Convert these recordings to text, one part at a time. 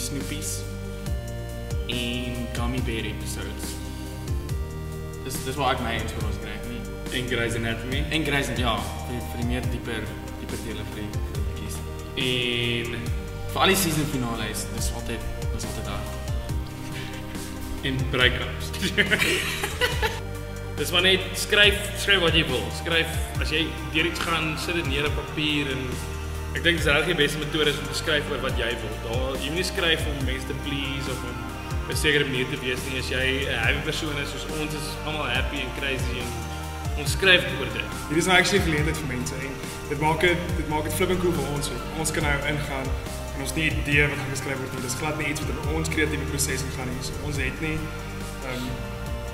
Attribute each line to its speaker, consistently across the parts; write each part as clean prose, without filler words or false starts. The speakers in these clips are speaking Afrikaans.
Speaker 1: Snoopies en Gummy Bear episodes. Dis waar ek my inspirasie kry nie.
Speaker 2: En Grey's Anatomy.
Speaker 1: En Grey's Anatomy, ja, vir die meer dieper dele vir die kies. En vir al die season finales, dis altyd daar.
Speaker 2: En break-ups. Dis maar net skryf wat jy wil. Skryf as jy deur iets gaan, sit dit neer op papier en ek dink dis regtig die beste metode om te skryf oor wat jy wil. Jy moet nie skryf om mense te please of om 'n sekere manier te wees nie. As jy 'n happy persoon is soos ons is almal happy en crazy en ons skryf oor dit.
Speaker 3: Hier is nou actually 'n geleentheid vir mense en dit maak dit flipping cool vir ons. Ons kan nou ingaan en ons nie idee wat gaan geskryf word nie. Dis glad nie iets wat in ons kreatiewe proses gaan nie. So ons het nie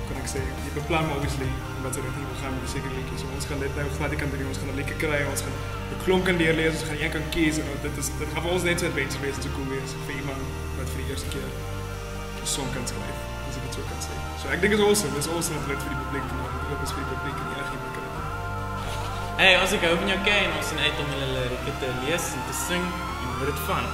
Speaker 3: kan ek sê, jy beplan maar obviously wat se rigting wil gaan met die sekere liedjies. So ons gaan dit nou glad kan doen. Ons gaan 'n liedjie kry, ons gaan 'n klomp kan deurlees, ons gaan een kan kies en dit gaan vir ons net so adventure wees en so cool wees vir iemand wat vir die eerste keer 'n song kan skryf, as ek dit so kan sê. So ek dink dit is awesome. Dit is awesome om dit vir die publiek te doen. Dit is vir die publiek en enigiemand kan dit doen.
Speaker 1: Hey, as ek hou van jou ken, ons sien uit om hulle lirieke te lees en te sing en word dit van.